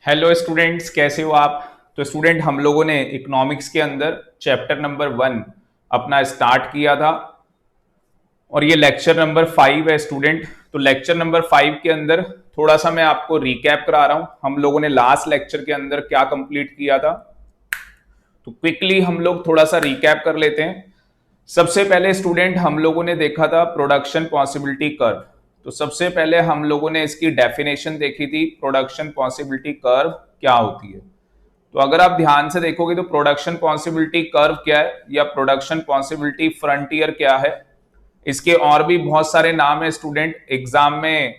Hello students, कैसे हो आप। तो स्टूडेंट, हम लोगों ने इकोनॉमिक्स के अंदर चैप्टर नंबर 1 अपना स्टार्ट किया था और ये लेक्चर नंबर 5 है स्टूडेंट। तो लेक्चर नंबर 5 के अंदर थोड़ा सा मैं आपको रिकैप करा रहा हूं, हम लोगों ने लास्ट लेक्चर के अंदर क्या कंप्लीट किया था। तो क्विकली हम लोग थोड़ा सा रिकैप कर लेते हैं। सबसे पहले स्टूडेंट हम लोगों ने देखा था प्रोडक्शन पॉसिबिलिटी कर्व। तो सबसे पहले हम लोगों ने इसकी डेफिनेशन देखी थी, प्रोडक्शन पॉसिबिलिटी कर्व क्या होती है। तो अगर आप ध्यान से देखोगे तो प्रोडक्शन पॉसिबिलिटी कर्व क्या है या प्रोडक्शन पॉसिबिलिटी फ्रंटियर क्या है, इसके और भी बहुत सारे नाम है स्टूडेंट। एग्जाम में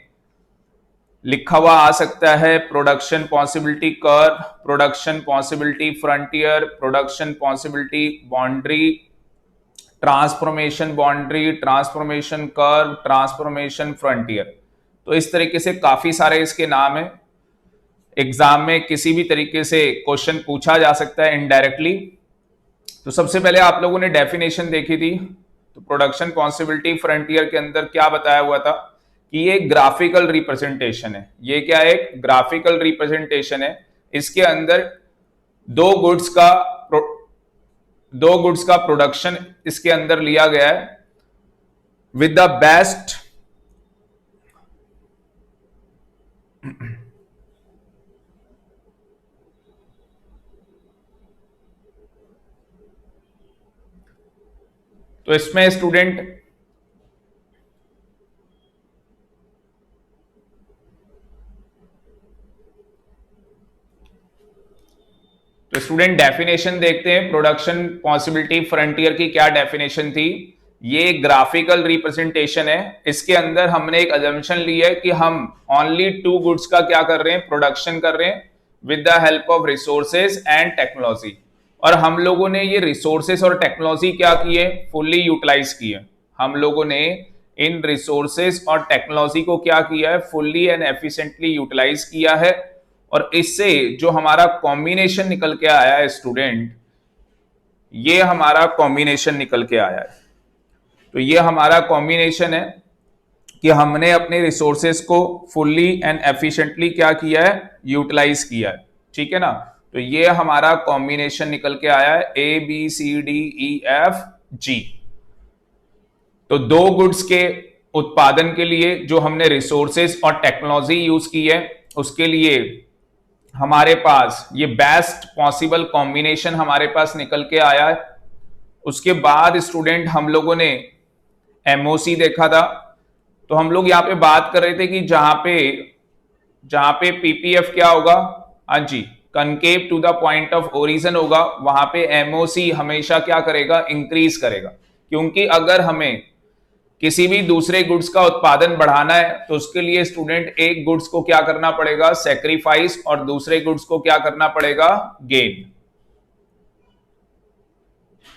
लिखा हुआ आ सकता है production possibility curve, production possibility frontier, production possibility boundary, transformation boundary, transformation curve, transformation frontier. तो इस तरीके से काफी सारे इसके नाम है। एग्जाम में किसी भी तरीके से क्वेश्चन पूछा जा सकता है इनडायरेक्टली। तो सबसे पहले आप लोगों ने डेफिनेशन देखी थी। तो प्रोडक्शन पॉसिबिलिटी फ्रंटियर के अंदर क्या बताया हुआ था कि ये ग्राफिकल रिप्रेजेंटेशन है। ये क्या है? एक ग्राफिकल रिप्रेजेंटेशन है। इसके अंदर दो गुड्स का प्रोडक्शन इसके अंदर लिया गया है विद द बेस्ट तो इसमें स्टूडेंट डेफिनेशन देखते हैं। प्रोडक्शन पॉसिबिलिटी फ्रंटियर की क्या डेफिनेशन थी। ये ग्राफिकल रिप्रेजेंटेशन है। इसके अंदर हमने एक अजम्पशन ली है कि हम ओनली टू गुड्स का क्या कर रहे हैं, प्रोडक्शन कर रहे हैं with the help of resources and technology. और हम लोगों ने ये रिसोर्सेज और टेक्नोलॉजी क्या की है, फुल्ली यूटिलाइज की है। हम लोगों ने इन रिसोर्सेज और टेक्नोलॉजी को क्या किया है, फुल्ली एंड एफिशिएंटली यूटिलाइज किया है। और इससे जो हमारा कॉम्बिनेशन निकल के आया है स्टूडेंट, ये हमारा कॉम्बिनेशन निकल के आया है। तो ये हमारा कॉम्बिनेशन है कि हमने अपने रिसोर्सेज को फुल्ली एंड एफिशिएंटली क्या किया है, यूटिलाइज किया है। ठीक है ना। तो ये हमारा कॉम्बिनेशन निकल के आया है ABCDEFG। तो दो गुड्स के उत्पादन के लिए जो हमने रिसोर्सेज और टेक्नोलॉजी यूज की है, उसके लिए हमारे पास ये बेस्ट पॉसिबल कॉम्बिनेशन हमारे पास निकल के आया है। उसके बाद स्टूडेंट हम लोगों ने एमओसी देखा था। तो हम लोग यहाँ पे बात कर रहे थे कि जहां पे पीपीएफ क्या होगा, हाँ जी, concave to the point of origin होगा, वहां पे एमओसी हमेशा क्या करेगा, इंक्रीज करेगा। क्योंकि अगर हमें किसी भी दूसरे गुड्स का उत्पादन बढ़ाना है तो उसके लिए स्टूडेंट एक गुड्स को क्या करना पड़ेगा, सेक्रीफाइस, और दूसरे गुड्स को क्या करना पड़ेगा, गेन।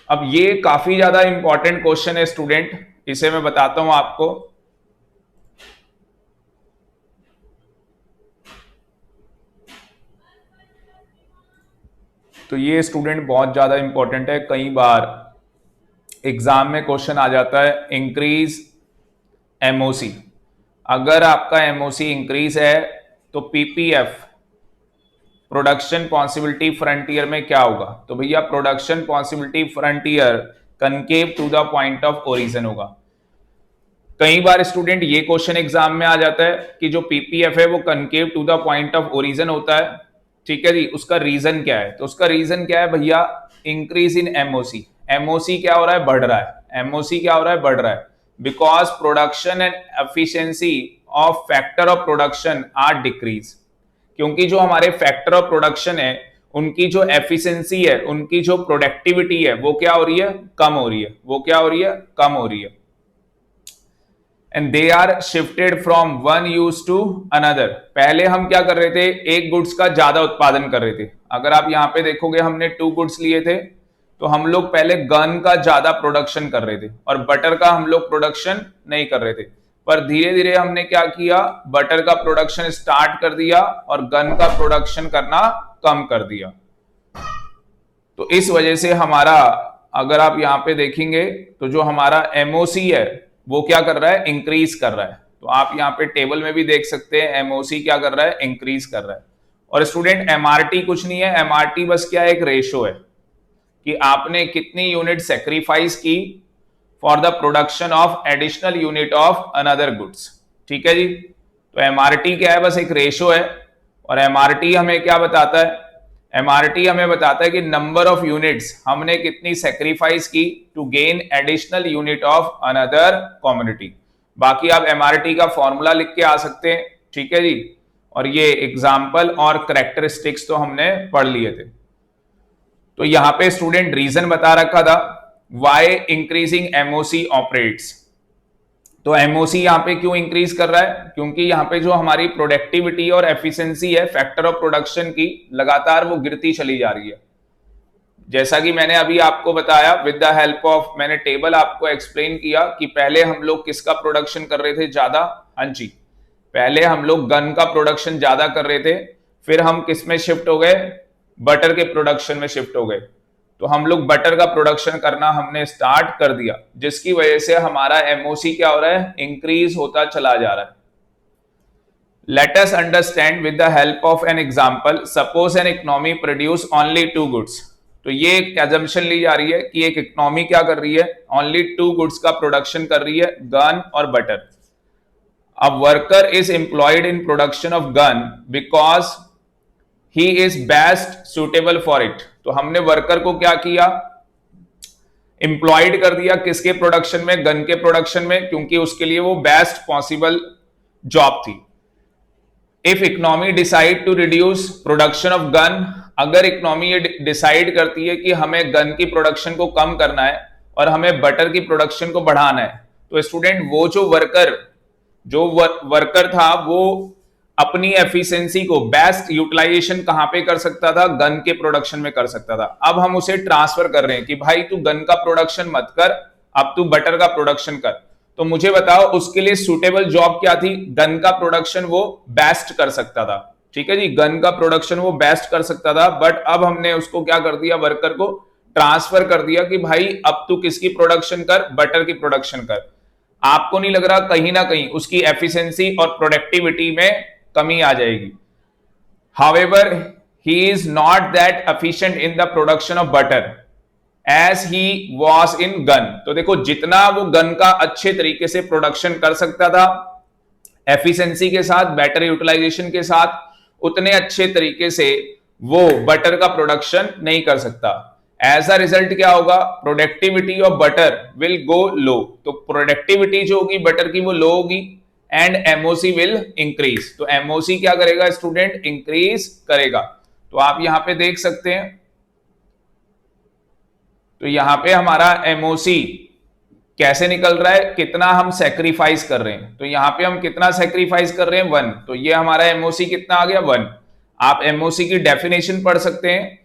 अब ये काफी ज्यादा इंपॉर्टेंट क्वेश्चन है स्टूडेंट, इसे मैं बताता हूं आपको। तो ये स्टूडेंट बहुत ज्यादा इंपॉर्टेंट है, कई बार एग्जाम में क्वेश्चन आ जाता है। इंक्रीज एमओसी, अगर आपका एमओसी इंक्रीज है तो पीपीएफ, प्रोडक्शन पॉसिबिलिटी फ्रंटियर में क्या होगा। तो भैया production possibility frontier concave to the point of origin होगा। कई बार स्टूडेंट ये क्वेश्चन एग्जाम में आ जाता है कि जो पीपीएफ है वो concave to the point of origin होता है। ठीक है जी, उसका रीजन क्या है। तो उसका रीजन क्या है भैया, इंक्रीज इन एमओसी। एमओसी क्या हो रहा है, बढ़ रहा है। एमओसी क्या हो रहा है, बढ़ रहा है, because production and efficiency of factor of production are decrease. क्योंकि जो हमारे फैक्टर ऑफ प्रोडक्शन है, उनकी जो एफिशिएंसी है, उनकी जो प्रोडक्टिविटी है, वो क्या हो रही है, कम हो रही है। वो क्या हो रही है, कम हो रही है। And they are shifted from one use to another. पहले हम क्या कर रहे थे, एक गुड्स का ज्यादा उत्पादन कर रहे थे। अगर आप यहां पे देखोगे, हमने 2 गुड्स लिए थे, तो हम लोग पहले गन का ज्यादा प्रोडक्शन कर रहे थे और बटर का हम लोग प्रोडक्शन नहीं कर रहे थे। पर धीरे धीरे हमने क्या किया, बटर का प्रोडक्शन स्टार्ट कर दिया और गन का प्रोडक्शन करना कम कर दिया। तो इस वजह से हमारा, अगर आप यहां पे देखेंगे तो जो हमारा एमओसी है वो क्या कर रहा है, इंक्रीज कर रहा है। तो आप यहां पे टेबल में भी देख सकते हैं, एमओसी क्या कर रहा है, इंक्रीज कर रहा है। और स्टूडेंट एमआरटी कुछ नहीं है, एमआरटी बस क्या है, एक रेशो है कि आपने कितनी यूनिट सेक्रीफाइस की for the production of additional unit of another goods. ठीक है जी, तो एमआरटी क्या है, बस एक रेशो है। और एमआरटी हमें क्या बताता है, एमआरटी हमें बताता है कि नंबर ऑफ यूनिट्स हमने कितनी सेक्रीफाइस की to gain additional unit of another community. बाकी आप एमआरटी का फॉर्मूला लिख के आ सकते हैं। ठीक है जी, और ये एग्जाम्पल और करेक्टरिस्टिक्स तो हमने पढ़ लिए थे। तो यहां पे स्टूडेंट रीजन बता रखा था वाई इंक्रीजिंग एमओसी ऑपरेट्स। तो एमओसी यहां पे क्यों इंक्रीज कर रहा है, क्योंकि यहां पे जो हमारी प्रोडक्टिविटी और एफिशिएंसी है फैक्टर ऑफ प्रोडक्शन की, लगातार वो गिरती चली जा रही है। जैसा कि मैंने अभी आपको बताया विद द हेल्प ऑफ, मैंने टेबल आपको एक्सप्लेन किया कि पहले हम लोग किसका प्रोडक्शन कर रहे थे ज्यादा, हाँ जी, पहले हम लोग गन का प्रोडक्शन ज्यादा कर रहे थे, फिर हम किस में शिफ्ट हो गए, बटर के प्रोडक्शन में शिफ्ट हो गए। तो हम लोग बटर का प्रोडक्शन करना हमने स्टार्ट कर दिया, जिसकी वजह से हमारा एमओसी क्या हो रहा है, इंक्रीज होता चला जा रहा है। Let us understand with the help of an example, suppose an economy produce only 2 goods. तो ये एक एजम्पशन ली जा रही है कि एक इकोनॉमी क्या कर रही है, ओनली 2 गुड्स का प्रोडक्शन कर रही है, गन और butter. A worker is employed in production of gun because he is best suitable for it। तो हमने वर्कर को क्या किया, एम्प्लॉयड कर दिया किसके प्रोडक्शन में, गन के प्रोडक्शन में, क्योंकि उसके लिए वो बेस्ट पॉसिबल जॉब थी। If economy decide to reduce production of gun, अगर इकोनॉमी ये डिसाइड करती है कि हमें गन की प्रोडक्शन को कम करना है और हमें बटर की प्रोडक्शन को बढ़ाना है, तो स्टूडेंट वो जो वर्कर था वो अपनी एफिशिएंसी को बेस्ट यूटिलाइजेशन कहां पे कर सकता था, गन के प्रोडक्शन में कर सकता था। अब हम उसे ट्रांसफर कर रहे हैं कि भाई तू गन का प्रोडक्शन मत कर, अब तू बटर का प्रोडक्शन कर। तो मुझे बताओ उसके लिए सुटेबल जॉब क्या थी, गन का प्रोडक्शन वो बेस्ट कर सकता था। ठीक है जी, गन का प्रोडक्शन वो बेस्ट कर सकता था, बट अब हमने उसको क्या कर दिया, वर्कर को ट्रांसफर कर दिया कि भाई अब तू किसकी प्रोडक्शन कर, बटर की प्रोडक्शन कर। आपको नहीं लग रहा कहीं ना कहीं उसकी एफिशिएंसी और प्रोडक्टिविटी में कमी आ जाएगी। However he is not that efficient in the production of butter as he was in gun. तो देखो जितना वो गन का अच्छे तरीके से प्रोडक्शन कर सकता था एफिशिएंसी के साथ, बेटर यूटिलाइजेशन के साथ, उतने अच्छे तरीके से वो बटर का प्रोडक्शन नहीं कर सकता। एज अ रिजल्ट क्या होगा, productivity of butter will go low. तो प्रोडक्टिविटी जो होगी बटर की वो लो होगी एंड एमओसी विल इंक्रीज। तो एमओसी क्या करेगा स्टूडेंट, इंक्रीज करेगा। तो आप यहां पे देख सकते हैं, तो यहां पे हमारा एमओसी कैसे निकल रहा है, कितना हम सेक्रीफाइस कर रहे हैं। तो यहां पे हम कितना सेक्रीफाइस कर रहे हैं, 1। तो ये हमारा एमओसी कितना आ गया, 1। आप एमओसी की डेफिनेशन पढ़ सकते हैं,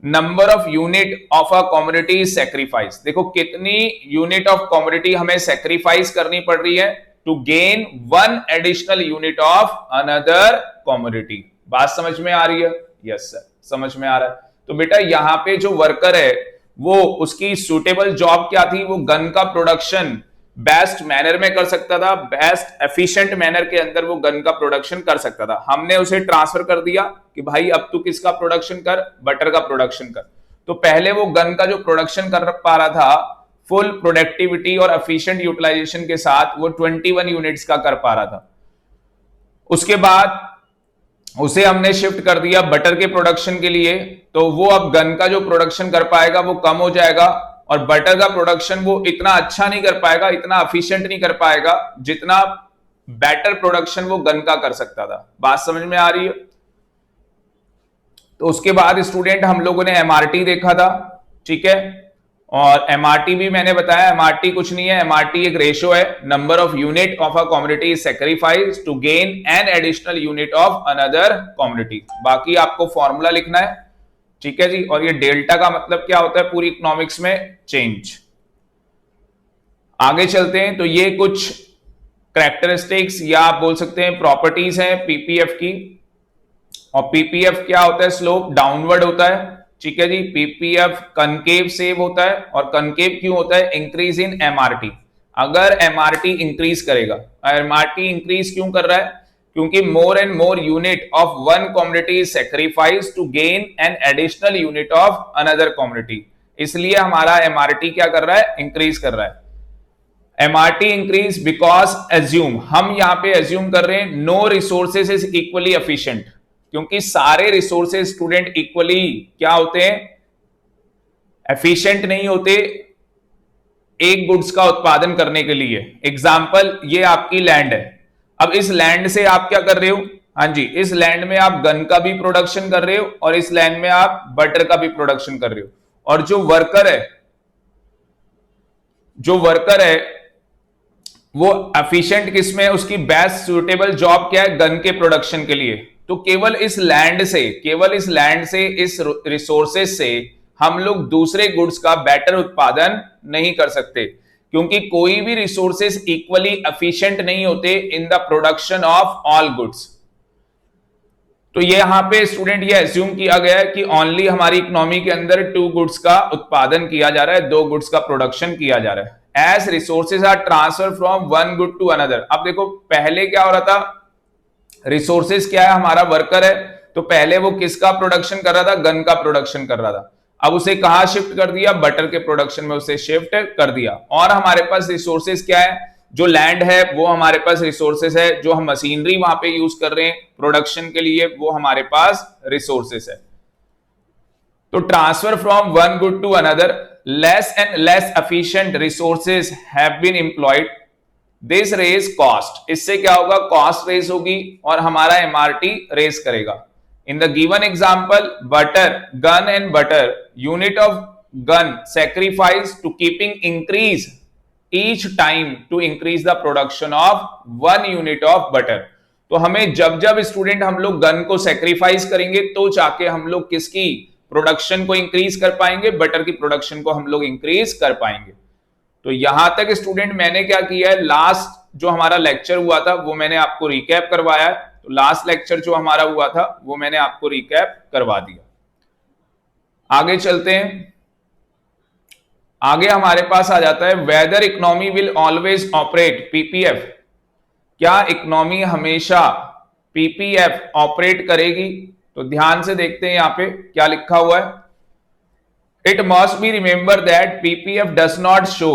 number of unit of a commodity sacrifice. देखो कितनी यूनिट ऑफ कमोडिटी हमें सेक्रीफाइस करनी पड़ रही है to gain 1 additional unit of another commodity. बात समझ में आ रही है, यस सर समझ में आ रहा है। तो बेटा यहां पे जो वर्कर है वो उसकी सुटेबल जॉब क्या थी, वो गन का प्रोडक्शन बेस्ट मैनर में कर सकता था, बेस्ट एफिशिएंट मैनर के अंदर वो गन का प्रोडक्शन कर सकता था। हमने उसे ट्रांसफर कर दिया कि भाई अब तू किसका प्रोडक्शन कर, बटर का प्रोडक्शन कर। तो पहले वो गन का जो प्रोडक्शन कर पा रहा था फुल प्रोडक्टिविटी और एफिशिएंट यूटिलाइजेशन के साथ, वो 21 यूनिट्स का कर पा रहा था। उसके बाद उसे हमने शिफ्ट कर दिया बटर के प्रोडक्शन के लिए, तो वो अब गन का जो प्रोडक्शन कर पाएगा वो कम हो जाएगा और बटर का प्रोडक्शन वो इतना अच्छा नहीं कर पाएगा, इतना एफिशिएंट नहीं कर पाएगा जितना बेटर प्रोडक्शन वो गन का कर सकता था। बात समझ में आ रही है। तो उसके बाद स्टूडेंट हम लोगों ने एमआरटी देखा था, ठीक है, और एमआरटी भी मैंने बताया, एमआरटी कुछ नहीं है, एमआरटी एक रेशो है, number of unit of a commodity is sacrificed to gain an additional unit of another commodity. बाकी आपको फॉर्मूला लिखना है, ठीक है जी। और ये डेल्टा का मतलब क्या होता है पूरी इकोनॉमिक्स में, चेंज। आगे चलते हैं, तो ये कुछ कैरेक्टरिस्टिक्स या आप बोल सकते हैं प्रॉपर्टीज हैं पीपीएफ की। और पीपीएफ क्या होता है, स्लोप डाउनवर्ड होता है, ठीक है जी। पीपीएफ कनकेव सेव होता है, और कनकेव क्यों होता है, इंक्रीज इन एमआरटी। अगर एमआरटी इंक्रीज करेगा, एमआरटी इंक्रीज क्यों कर रहा है, क्योंकि more and more unit of one community is sacrifice to gain an additional unit of another community, इसलिए हमारा एमआरटी क्या कर रहा है, इंक्रीज कर रहा है। एमआरटी इंक्रीज बिकॉज एज्यूम, हम यहां पे एज्यूम कर रहे हैं no resources is equally efficient, क्योंकि सारे रिसोर्सेज स्टूडेंट इक्वली क्या होते हैं, एफिशिएंट नहीं होते एक गुड्स का उत्पादन करने के लिए। एग्जाम्पल, ये आपकी लैंड है, अब इस लैंड से आप क्या कर रहे हो, हाँ जी, इस लैंड में आप गन का भी प्रोडक्शन कर रहे हो और इस लैंड में आप बटर का भी प्रोडक्शन कर रहे हो, और जो वर्कर है वो एफिशिएंट किसमें है, उसकी बेस्ट सुटेबल जॉब क्या है, गन के प्रोडक्शन के लिए। तो केवल इस लैंड से इस रिसोर्सेज से हम लोग दूसरे गुड्स का बेटर उत्पादन नहीं कर सकते, क्योंकि कोई भी रिसोर्सेज इक्वली एफिशिएंट नहीं होते इन the production of all goods. तो ये यहां पे स्टूडेंट ये एज्यूम किया गया है कि ओनली हमारी इकोनॉमी के अंदर 2 गुड्स का उत्पादन किया जा रहा है, 2 गुड्स का प्रोडक्शन किया जा रहा है। As resources are transfer from one good to another. अब देखो पहले क्या हो रहा था, रिसोर्सेज क्या है, हमारा वर्कर है, तो पहले वो किसका प्रोडक्शन कर रहा था, गन का प्रोडक्शन कर रहा था। अब उसे कहां शिफ्ट कर दिया, बटर के प्रोडक्शन में उसे शिफ्ट कर दिया। और हमारे पास रिसोर्सेज क्या है, जो लैंड है वो हमारे पास रिसोर्सेज है, जो हम मशीनरी वहां पे यूज कर रहे हैं प्रोडक्शन के लिए वो हमारे पास रिसोर्सेज है। तो transfer from one good to another, less and less efficient resources have been employed, this raise cost. इससे क्या होगा, कॉस्ट रेज होगी और हमारा एमआरटी रेज करेगा। In the given example, butter, gun and butter, unit of gun sacrifice to keeping increase each time to increase the production of 1 unit of butter। तो हमें जब जब स्टूडेंट हम लोग गन को सेक्रीफाइस करेंगे तो जाके हम लोग किसकी प्रोडक्शन को इंक्रीज कर पाएंगे, बटर की प्रोडक्शन को हम लोग इंक्रीज कर पाएंगे। तो यहां तक स्टूडेंट मैंने क्या किया है, लास्ट जो हमारा लेक्चर हुआ था वो मैंने आपको रिकैप करवाया है। तो लास्ट लेक्चर जो हमारा हुआ था वो मैंने आपको रिकैप करवा दिया। आगे चलते हैं, आगे हमारे पास आ जाता है whether economy will always operate PPF. क्या इकोनॉमी हमेशा पीपीएफ ऑपरेट करेगी? तो ध्यान से देखते हैं यहां पे क्या लिखा हुआ है। It must be remember that PPF does not show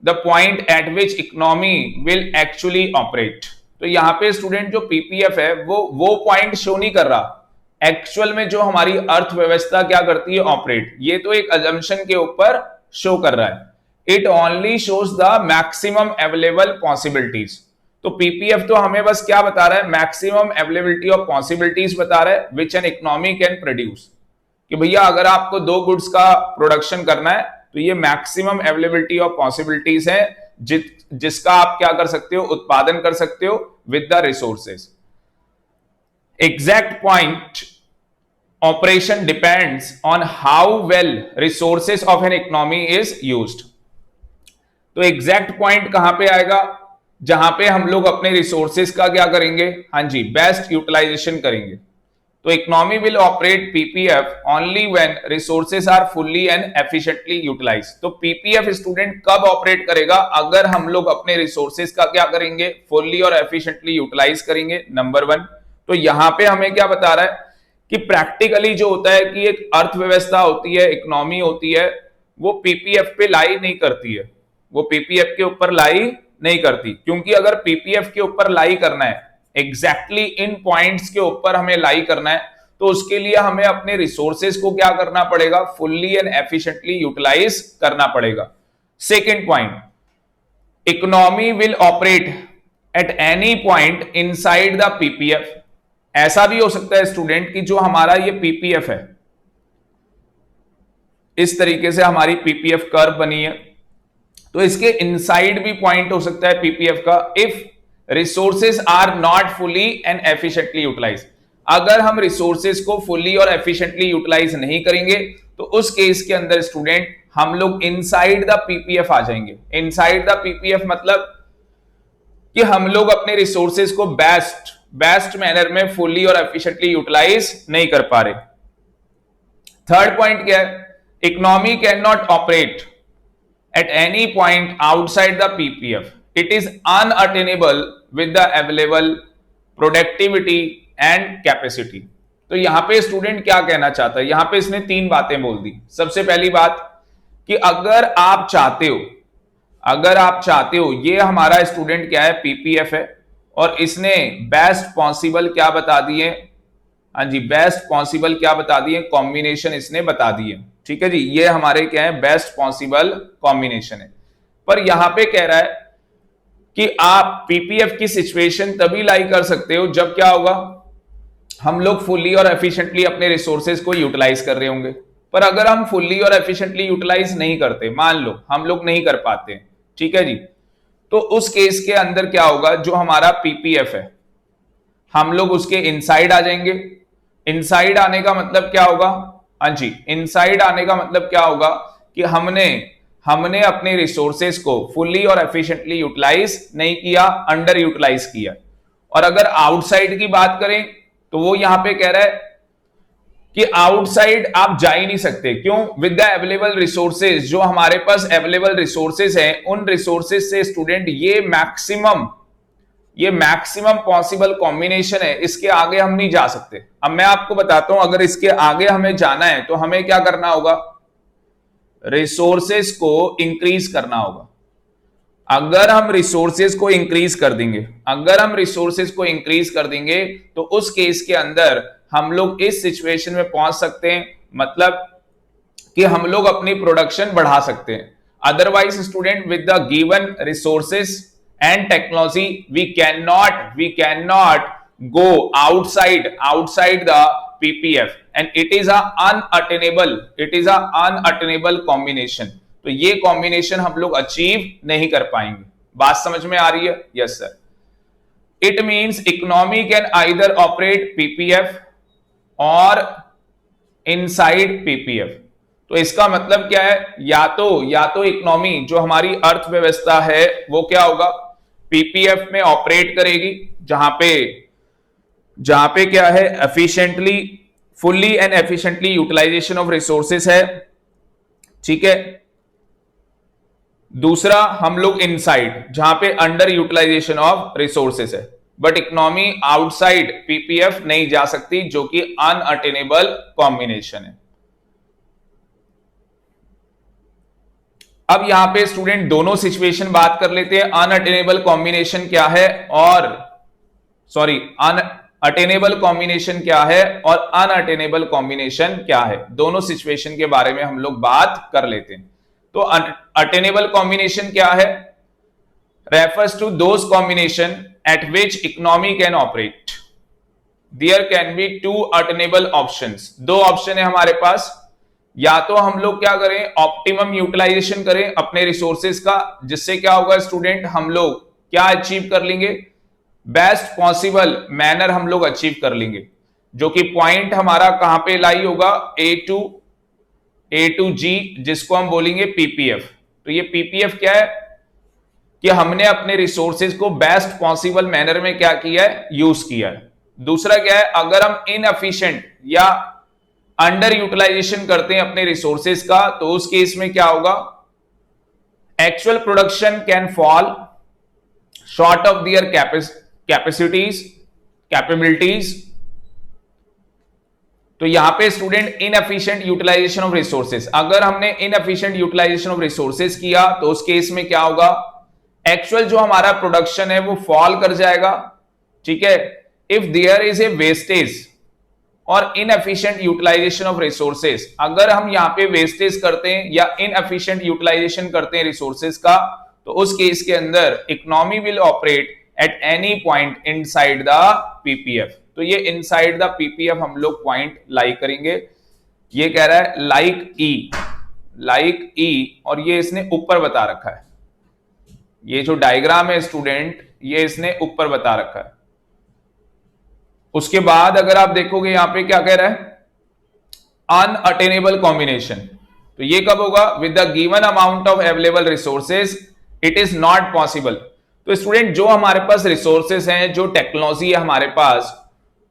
the point eight which economy will actually operate. तो यहां पे स्टूडेंट जो पीपीएफ है वो पॉइंट शो नहीं कर रहा एक्चुअल में जो हमारी अर्थव्यवस्था क्या करती है, ऑपरेट। ये तो एक अजम्पशन के ऊपर शो कर रहा है। It only shows the maximum available possibilities. तो पीपीएफ तो हमें बस क्या बता रहा है, मैक्सिमम अवेलेबिलिटी ऑफ पॉसिबिलिटीज बता रहा है विच एन इकोनॉमी कैन प्रोड्यूस। कि भैया अगर आपको 2 गुड्स का प्रोडक्शन करना है तो ये मैक्सिमम अवेलेबिलिटी ऑफ पॉसिबिलिटीज है जिसका आप क्या कर सकते हो, उत्पादन कर सकते हो with the resources. Exact point operation depends on how well resources of an economy is used। तो एग्जैक्ट पॉइंट कहां पे आएगा, जहां पे हम लोग अपने रिसोर्सेज का क्या करेंगे, हाँ जी, बेस्ट यूटिलाइजेशन करेंगे। तो economy will operate PPF only when resources are fully and efficiently utilize. तो पीपीएफ स्टूडेंट कब ऑपरेट करेगा, अगर हम लोग अपने रिसोर्सेज का क्या करेंगे, फुल्ली और एफिशिएंटली यूटिलाइज करेंगे, नंबर 1। तो यहां पे हमें क्या बता रहा है कि प्रैक्टिकली जो होता है कि एक अर्थव्यवस्था होती है, इकोनॉमी होती है, वो पीपीएफ पे लाई नहीं करती है, वो पीपीएफ के ऊपर लाई नहीं करती। क्योंकि अगर पीपीएफ के ऊपर लाई करना है, एग्जैक्टली इन पॉइंट्स के ऊपर हमें लाई करना है, तो उसके लिए हमें अपने रिसोर्सेज को क्या करना पड़ेगा, फुल्ली एंड एफिशिएंटली यूटिलाइज करना पड़ेगा। Second point, economy will operate at any point inside the PPF. ऐसा भी हो सकता है स्टूडेंट कि जो हमारा ये पीपीएफ है, इस तरीके से हमारी पीपीएफ कर्व बनी है, तो इसके इनसाइड भी पॉइंट हो सकता है पीपीएफ का, if resources are not fully and efficiently utilize. अगर हम रिसोर्सेज को फुली और एफिशिएंटली यूटिलाइज नहीं करेंगे तो उस केस के अंदर स्टूडेंट हम लोग इनसाइड द पीपीएफ आ जाएंगे। इनसाइड द पीपीएफ मतलब कि हम लोग अपने रिसोर्सेज को बेस्ट मैनर में फुल्ली और एफिशिएंटली यूटिलाइज नहीं कर पा रहे। थर्ड पॉइंट क्या है, economy can not operate at any point outside the PPF, it is unattainable with the available productivity and capacity. तो यहां पे स्टूडेंट क्या कहना चाहता है, यहां पे इसने तीन बातें बोल दी। सबसे पहली बात कि अगर आप चाहते हो, ये हमारा स्टूडेंट क्या है, पीपीएफ है, और इसने बेस्ट पॉसिबल क्या बता दिए, हाँ जी, बेस्ट पॉसिबल क्या बता दिए, कॉम्बिनेशन इसने बता दिए। ठीक है जी, ये हमारे क्या है, बेस्ट पॉसिबल कॉम्बिनेशन है। पर यहां पे कह रहा है कि आप पीपीएफ की सिचुएशन तभी लाई कर सकते हो जब क्या होगा, हम लोग फुल्ली और एफिशिएंटली अपने रिसोर्सेज को यूटिलाइज कर रहे होंगे। पर अगर हम फुल्ली और एफिशिएंटली यूटिलाइज नहीं करते, मान लो हम लोग नहीं कर पाते, ठीक है जी, तो उस केस के अंदर क्या होगा, जो हमारा पीपीएफ है हम लोग उसके इनसाइड आ जाएंगे। इनसाइड आने का मतलब क्या होगा, हाँ जी, इनसाइड आने का मतलब क्या होगा कि हमने अपने रिसोर्सेज को फुल्ली और एफिशिएंटली यूटिलाइज नहीं किया, अंडर यूटिलाइज किया। और अगर आउटसाइड की बात करें तो वो यहां पे कह रहा है कि आउटसाइड आप जा ही नहीं सकते। क्यों? विद द अवेलेबल रिसोर्सेज, जो हमारे पास अवेलेबल रिसोर्सेज हैं, उन रिसोर्सेज से स्टूडेंट ये मैक्सिमम पॉसिबल कॉम्बिनेशन है, इसके आगे हम नहीं जा सकते। अब मैं आपको बताता हूं, अगर इसके आगे हमें जाना है तो हमें क्या करना होगा, रिसोर्सेज को इंक्रीज करना होगा। अगर हम रिसोर्सेज को इंक्रीज कर देंगे, तो उस केस के अंदर हम लोग इस सिचुएशन में पहुंच सकते हैं, मतलब कि हम लोग अपनी प्रोडक्शन बढ़ा सकते हैं। Otherwise student, with the given resources and technology, we cannot go outside the PPF, and it is a unattainable combination। तो ये कॉम्बिनेशन हम लोग अचीव नहीं कर पाएंगे। बात समझ में आ रही है? Yes sir. It means economy can either operate PPF और इनसाइड पीपीएफ। तो इसका मतलब क्या है, या तो इकोनॉमी, जो हमारी अर्थव्यवस्था है, वो क्या होगा, पीपीएफ में ऑपरेट करेगी, जहां पे क्या है, efficiently, fully and efficiently utilization of resources है। ठीक है। दूसरा, हम लोग इनसाइड, जहां पे अंडर यूटिलाइजेशन ऑफ रिसोर्सेस है। बट इकोनॉमी आउटसाइड पीपीएफ नहीं जा सकती, जो कि अनअटेनेबल कॉम्बिनेशन है। अब यहां पे स्टूडेंट दोनों सिचुएशन बात कर लेते हैं, अनअटेनेबल कॉम्बिनेशन क्या है और अटेनेबल कॉम्बिनेशन क्या है और अनअटेनेबल कॉम्बिनेशन क्या है। दोनों सिचुएशन के बारे में हम लोग बात कर लेते हैं। तो अटेनेबल कॉम्बिनेशन क्या है, refers to those combination at which economy can operate. There can be two attainable options. दो ऑप्शन है हमारे पास, या तो हम लोग क्या करें, ऑप्टिमम यूटिलाइजेशन करें अपने रिसोर्सेज का, जिससे क्या होगा स्टूडेंट, हम लोग क्या अचीव कर लेंगे, बेस्ट पॉसिबल मैनर हम लोग अचीव कर लेंगे, जो कि पॉइंट हमारा कहां पे लाई होगा, ए टू जी, जिसको हम बोलेंगे पीपीएफ। तो ये पीपीएफ क्या है कि हमने अपने रिसोर्सेज को बेस्ट पॉसिबल मैनर में क्या किया है, यूज किया है। दूसरा क्या है, अगर हम इनएफिशिएंट या अंडर यूटिलाइजेशन करते हैं अपने रिसोर्सेज का, तो उस केस में क्या होगा, actual production can fall short of their capabilities. तो यहां पे student inefficient utilization of resources, अगर हमने इनएफिशिएंट यूटिलाइजेशन ऑफ रिसोर्सेज किया, तो उस केस में क्या होगा, एक्चुअल जो हमारा प्रोडक्शन है वो फॉल कर जाएगा। ठीक है। If there is a wastage और इनएफिशिएंट यूटिलाइजेशन ऑफ रिसोर्सेज, अगर हम यहां पे वेस्टेज करते हैं या इनएफिशिएंट यूटिलाइजेशन करते हैं रिसोर्सेज का, तो उस केस के अंदर economy will operate at any point inside the PPF. तो ये इनसाइड द पीपीएफ हम लोग पॉइंट लाइक करेंगे। ये कह रहा है लाइक ई, और ये इसने ऊपर बता रखा है। ये जो डायग्राम है स्टूडेंट, ये इसने ऊपर बता रखा है। उसके बाद अगर आप देखोगे यहां पे क्या कह रहा है, अनअटेनेबल कॉम्बिनेशन। तो ये कब होगा, with the given amount of available resources it is not possible. तो स्टूडेंट, जो हमारे पास रिसोर्सेज हैं, जो टेक्नोलॉजी है हमारे पास,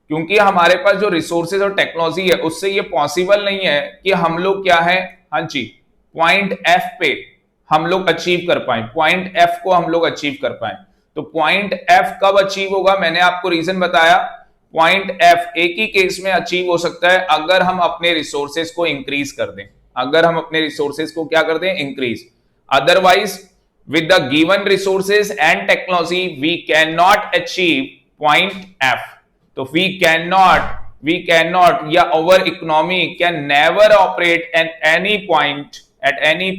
क्योंकि हमारे पास जो रिसोर्सेज और टेक्नोलॉजी है, उससे ये पॉसिबल नहीं है कि हम लोग क्या है, हाँ जी, पॉइंट एफ पे हम लोग अचीव कर पाए, पॉइंट एफ को हम लोग अचीव कर पाए। तो पॉइंट एफ कब अचीव होगा, मैंने आपको रीजन बताया। पॉइंट एफ एक ही केस में अचीव हो सकता है अगर हम अपने रिसोर्सेज को इंक्रीज कर दें, अगर हम अपने रिसोर्सेज को क्या कर दें, increase. Otherwise with the given resources and technology we cannot achieve point F. So we cannot या our economy can never operate at any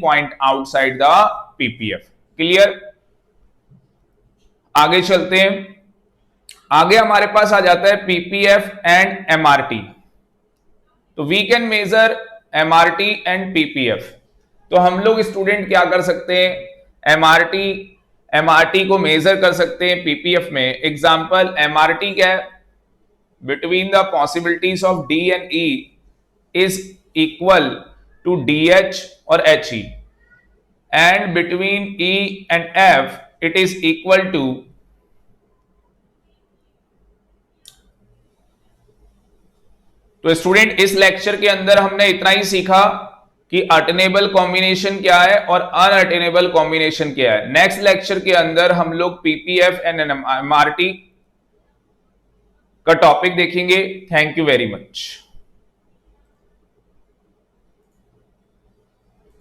point outside the PPF. Clear? आगे चलते हैं। आगे हमारे पास आ जाता है PPF एंड MRT। तो we can measure MRT and PPF। तो हम लोग स्टूडेंट क्या कर सकते हैं, एमआरटी को मेजर कर सकते हैं पीपीएफ में। एग्जांपल एमआरटी क्या है, between the possibilities of D and E is equal to DH और H E, and between E and F it is equal to तो स्टूडेंट इस लेक्चर के अंदर हमने इतना ही सीखा कि अटेनेबल कॉम्बिनेशन क्या है और अनअटेनेबल कॉम्बिनेशन क्या है। नेक्स्ट लेक्चर के अंदर हम लोग पीपीएफ एंड एमआरटी का टॉपिक देखेंगे। Thank you very much.